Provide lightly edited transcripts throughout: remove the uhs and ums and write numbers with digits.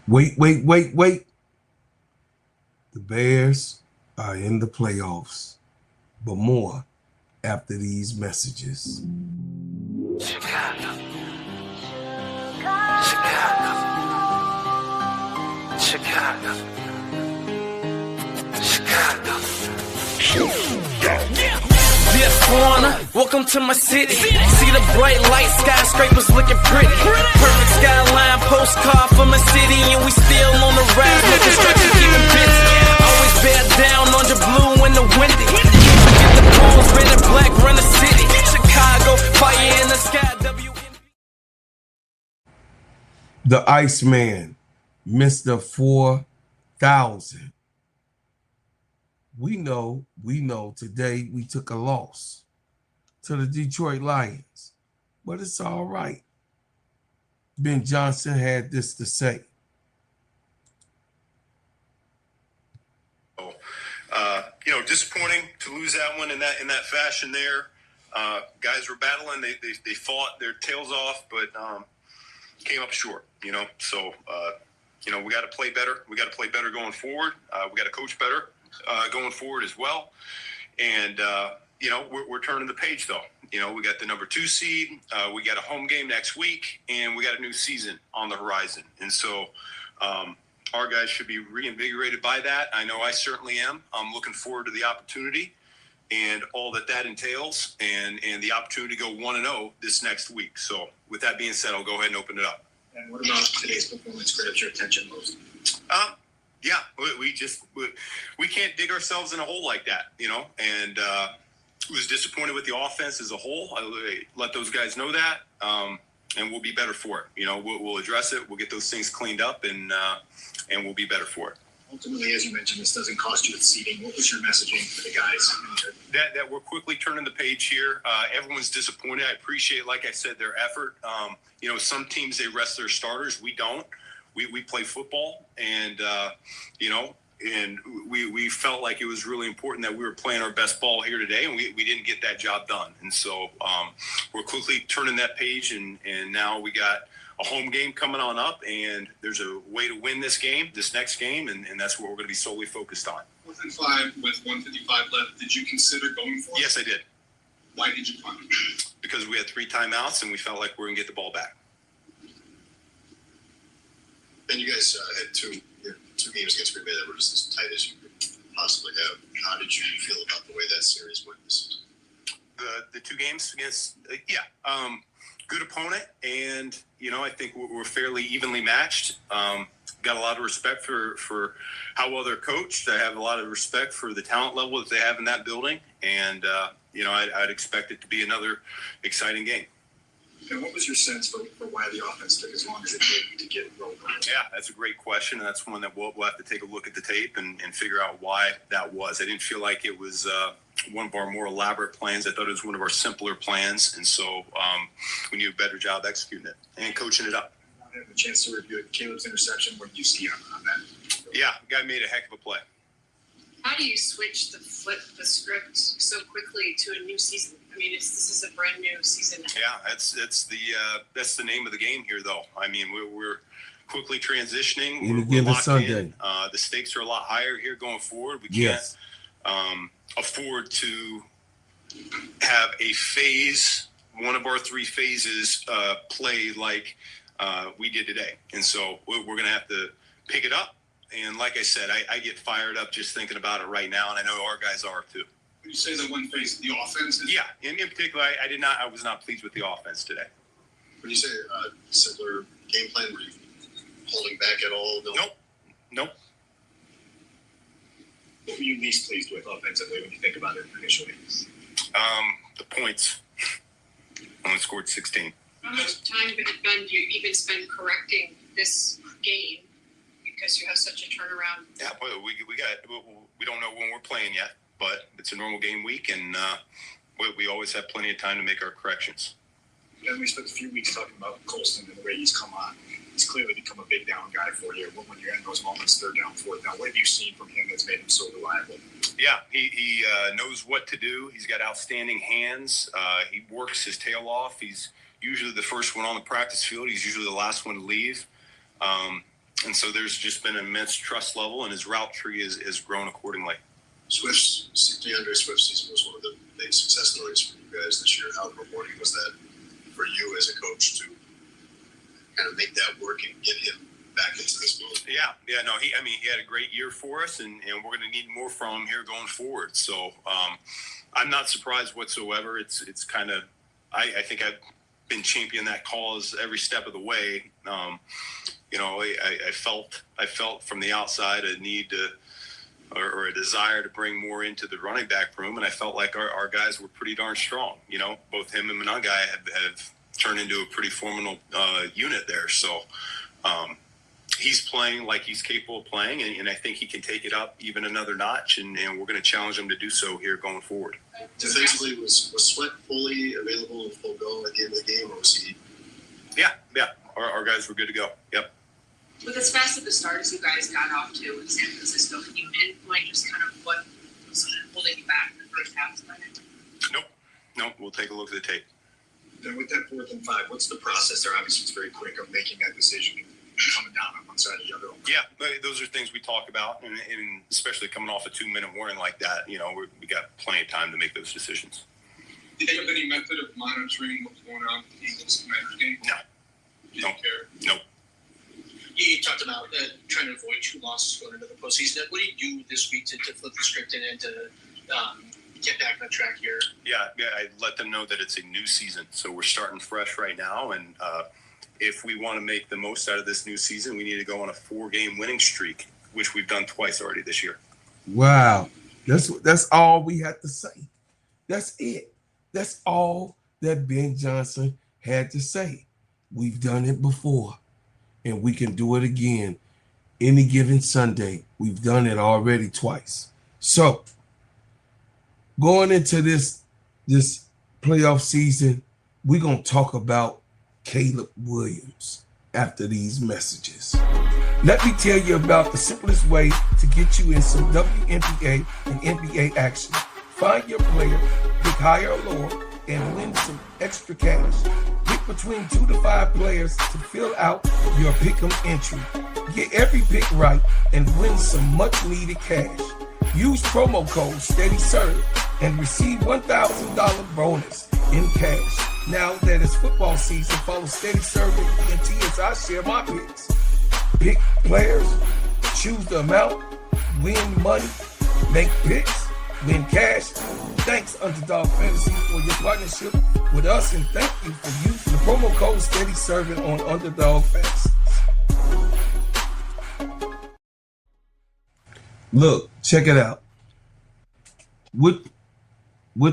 Wait, wait, wait, wait. The Bears are in the playoffs, but more after these messages. Chicago. Chicago. Chicago. Chicago. Dear foreigner, welcome to my city. See the bright light, skyscrapers looking pretty. Perfect skyline, postcard from a city, and we still on the rise, making structure, keeping busy. Always bear down under blue in the windy. Can't forget the Bulls, red and black, run the city. Chicago, fire in the sky, WNB. The Iceman, Mr. 4000. We know today we took a loss to the Detroit Lions, but it's all right. Ben Johnson had this to say. Disappointing to lose that one in that fashion there. Guys were battling. They fought their tails off, but came up short, So, we got to play better. We got to play better going forward. We got to coach better going forward as well. And, we're turning the page, though. We got the number 2 seed. We got a home game next week, and we got a new season on the horizon. And so our guys should be reinvigorated by that. I know I certainly am. I'm looking forward to the opportunity and all that entails, and the opportunity to go 1-0 this next week. So with that being said, I'll go ahead and open it up. And what about today's performance grabs your attention most? Yeah, we can't dig ourselves in a hole like that, and was disappointed with the offense as a whole. I let those guys know that, and we'll be better for it. We'll address it. We'll get those things cleaned up, and we'll be better for it. Ultimately, as you mentioned, this doesn't cost you the seeding. What was your messaging for the guys? That we're quickly turning the page here. Everyone's disappointed. I appreciate, like I said, their effort. Some teams, they rest their starters. We don't. We play football, and and we felt like it was really important that we were playing our best ball here today, and we didn't get that job done. And so we're quickly turning that page, and now we got a home game coming on up, and there's a way to win this next game, and that's what we're going to be solely focused on. 4th and 5 with 1:55 left. Did you consider going for it? Yes, I did. Why did you punt? Because we had 3 timeouts, and we felt like we were going to get the ball back. And you guys had two games against Green Bay that were just as tight as you could possibly have. How did you feel about the way that series went this season? The 2 games against, good opponent, and I think we're fairly evenly matched. Got a lot of respect for how well they're coached. I have a lot of respect for the talent level that they have in that building, and I'd expect it to be another exciting game. And what was your sense for why the offense took as long as it did to get rolling? Yeah, that's a great question, and that's one that we'll have to take a look at the tape and figure out why that was. I didn't feel like it was one of our more elaborate plans. I thought it was one of our simpler plans, and so we need a better job executing it and coaching it up. I had the chance to review Caleb's interception. What did you see on that? Yeah, the guy made a heck of a play. How do you flip the script so quickly to a new season? I mean, this is a brand new season. Yeah, that's the name of the game here, though. I mean, we're quickly transitioning. We're locked in. The stakes are a lot higher here going forward. We can't afford to have one of our 3 phases play like we did today. And so we're going to have to pick it up. And like I said, I get fired up just thinking about it right now, and I know our guys are too. When you say the one phase, the offense? Yeah, in particular, I was not pleased with the offense today. When you say similar game plan, were you holding back at all? Nope. What were you least pleased with offensively when you think about it initially? The points. Only scored 16. How much time, Ben, do you even spend correcting this game because you have such a turnaround? Yeah, well, we don't know when we're playing yet, but it's a normal game week, and we always have plenty of time to make our corrections. Then we spent a few weeks talking about Colston and the way he's come on. He's clearly become a big down guy for you. When you're in those moments, 3rd down, 4th down, what have you seen from him that's made him so reliable? Yeah, he knows what to do. He's got outstanding hands. He works his tail off. He's usually the first one on the practice field. He's usually the last one to leave. And so there's just been immense trust level, and his route tree is grown accordingly. DeAndre Swift's season was one of the big success stories for you guys this year. How rewarding was that for you as a coach to kind of make that work and get him back into this mode? Yeah, no, he had a great year for us, and we're going to need more from him here going forward. So I'm not surprised whatsoever. It's kind of, I think I've been championing that cause every step of the way. I felt from the outside a need to, or a desire to bring more into the running back room, and I felt like our guys were pretty darn strong. Both him and Manungai have turned into a pretty formidable unit there. So he's playing like he's capable of playing, and I think he can take it up even another notch, and we're going to challenge him to do so here going forward. Defensively, was Sweat fully available and full go at the end of the game, or was he? Yeah. Our guys were good to go. Yep. With as fast of a start as you guys got off to in San Francisco, can you pinpoint just kind of what was holding you back in the first half? Nope. We'll take a look at the tape. Then with that 4th and 5, what's the process there? Obviously, it's very quick of making that decision and coming down on one side or the other. Yeah, those are things we talk about, and especially coming off a 2-minute warning like that, we got plenty of time to make those decisions. Did you have any method of monitoring what's going on with the Eagles Commanders game? No. You don't care? Nope. You talked about trying to avoid 2 losses going into the postseason. What do you do this week to flip the script and to get back on track here? Yeah, I let them know that it's a new season, so we're starting fresh right now, and if we want to make the most out of this new season, we need to go on a 4-game winning streak, which we've done twice already this year. Wow. That's all we had to say. That's it. That's all that Ben Johnson had to say. We've done it before, and we can do it again any given Sunday. We've done it already twice. So going into this playoff season, we're going to talk about Caleb Williams after these messages. Let me tell you about the simplest way to get you in some WNBA and NBA action. Find your player, pick higher or lower, and win some extra cash. Pick between 2 to 5 players to fill out your pick'em entry. Get every pick right and win some much-needed cash. Use promo code STEADYSERV and receive $1,000 bonus in cash. Now that it's football season, follow STEADYSERV and ENT as I share my picks. Pick players, choose the amount, win money, make picks, win cash. Thanks, Underdog Fantasy, for your partnership with us, and thank you for using the promo code STEADYSERV on Underdog Fantasy. Look, check it out. With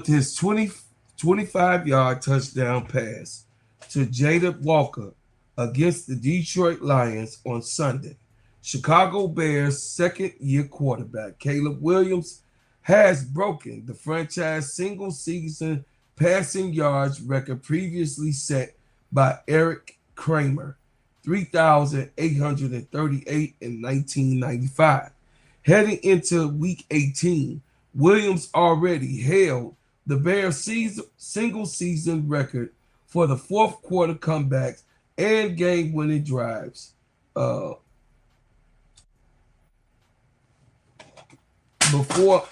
his 25-yard touchdown pass to Jada Walker against the Detroit Lions on Sunday, Chicago Bears second-year quarterback Caleb Williams has broken the franchise single-season passing yards record previously set by Eric Kramer, 3,838 in 1995. Heading into Week 18, Williams already held the Bears' single-season record for the fourth quarter comebacks and game-winning drives. Before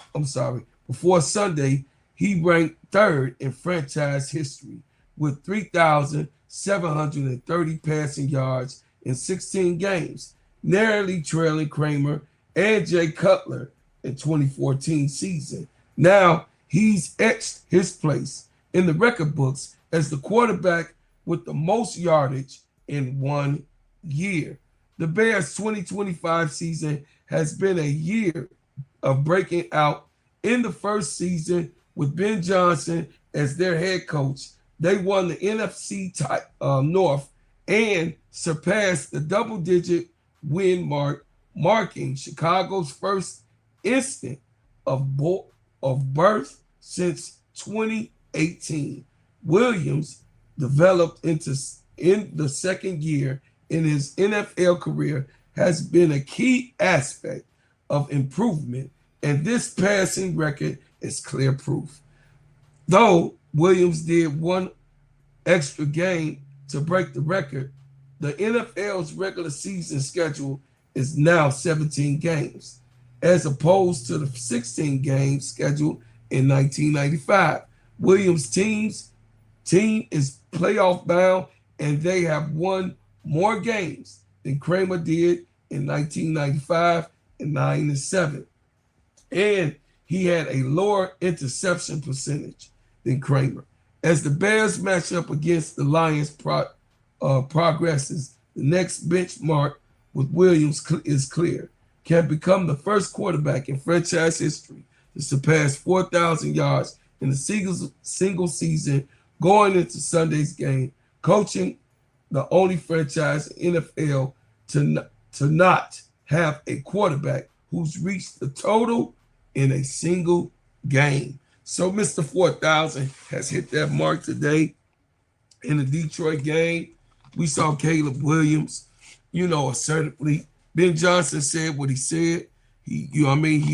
Sunday, he ranked third in franchise history with 3,730 passing yards in 16 games, narrowly trailing Kramer and Jay Cutler in 2014 season. Now he's etched his place in the record books as the quarterback with the most yardage in 1 year. The Bears' 2025 season has been a year of breaking out. In the first season with Ben Johnson as their head coach, they won the NFC North and surpassed the double-digit win mark, marking Chicago's first instant of birth since 2018. Williams developed in the second year in his NFL career has been a key aspect of improvement, and this passing record is clear proof. Though Williams did one extra game to break the record, the NFL's regular season schedule is now 17 games, as opposed to the 16 games scheduled in 1995. Williams' team is playoff bound, and they have won more games than Kramer did in 1995 and 9-7. And he had a lower interception percentage than Kramer. As the Bears match up against the Lions progresses, the next benchmark with Williams is clear. Can become the first quarterback in franchise history to surpass 4,000 yards in a single season going into Sunday's game, coaching the only franchise in NFL to not have a quarterback who's reached the total in a single game. So Mr. 4,000 has hit that mark today in the Detroit game. We saw Caleb Williams, assertively. Ben Johnson said what he said. He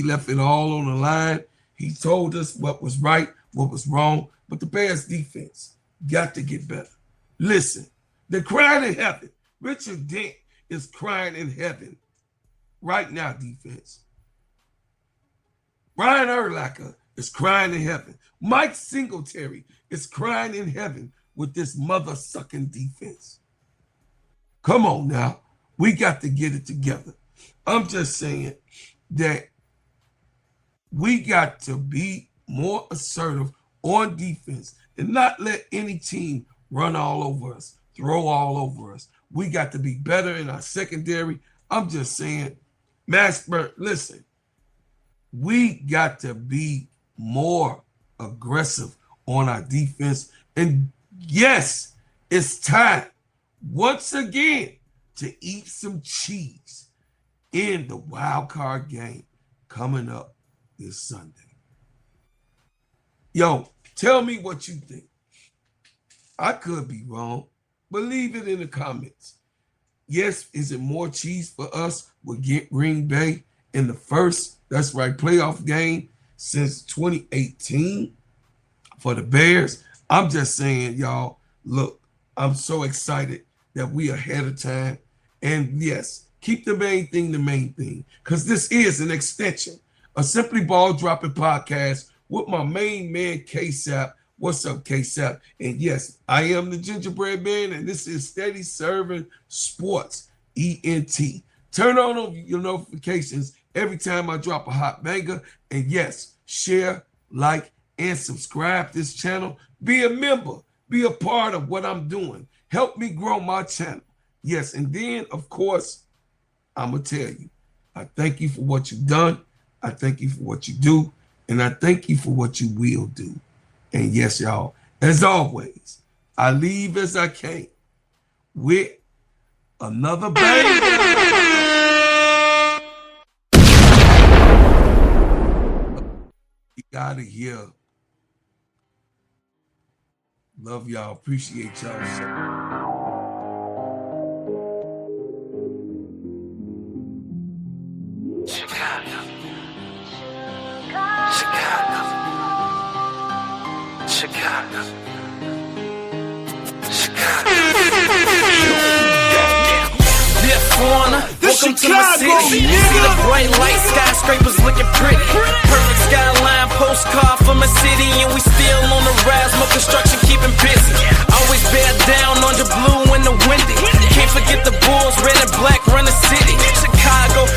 left it all on the line. He told us what was right, what was wrong. But the Bears defense got to get better. Listen, they're crying in heaven. Richard Dent is crying in heaven right now, defense. Brian Urlacher is crying in heaven. Mike Singletary is crying in heaven with this mother-sucking defense. Come on now. We got to get it together. I'm just saying that we got to be more assertive on defense and not let any team run all over us, throw all over us. We got to be better in our secondary. I'm just saying, Mashburn, listen, we got to be more aggressive on our defense. And yes, it's time once again to eat some cheese in the wild card game coming up this Sunday. Yo, tell me what you think. I could be wrong, but leave it in the comments. Yes, is it more cheese for us with Green Bay in the first, that's right, playoff game since 2018 for the Bears? I'm just saying, y'all, look, I'm so excited that we are ahead of time. And yes, keep the main thing, because this is an extension, a Simply Ball Dropping podcast with my main man, KEYSHA. What's up, KEYSHA? And yes, I am the Gingerbread Man, and this is STEADYSERV Sports, ENT. Turn on your notifications every time I drop a hot banger. And yes, share, like, and subscribe to this channel. Be a member. Be a part of what I'm doing. Help me grow my channel. Yes, and then, of course, I'm going to tell you, I thank you for what you've done. I thank you for what you do. And I thank you for what you will do. And yes, y'all, as always, I leave as I came with another bang. Get out of here. Love y'all. Appreciate y'all. Chicago. Yeah, foreigner, welcome to my city. See the bright light, skyscrapers looking pretty. Perfect skyline, postcard from a city, and we still on the rise, more construction keeping busy. Always bear down under blue and the windy. Can't forget the Bulls, red and black, run the